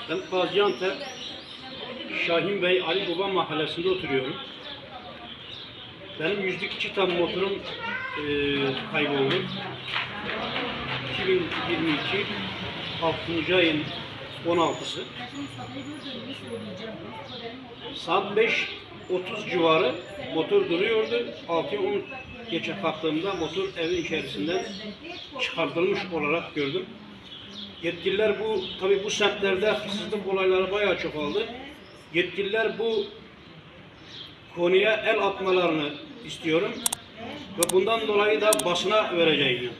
Ben Gaziantep Şahin Bey Ali Baba mahallesinde oturuyorum. Benim 102 tane motorum kayboldu. 2022 6. ayın 16'sı. Saat 5:30 civarı motor duruyordu. 6'ya 10 geçe kalktığımda motor evin içerisinden çıkartılmış olarak gördüm. Yetkililer tabii bu semtlerde hırsızlık olayları bayağı çoğaldı. Yetkililer bu konuya el atmalarını istiyorum ve bundan dolayı da basına vereceğim.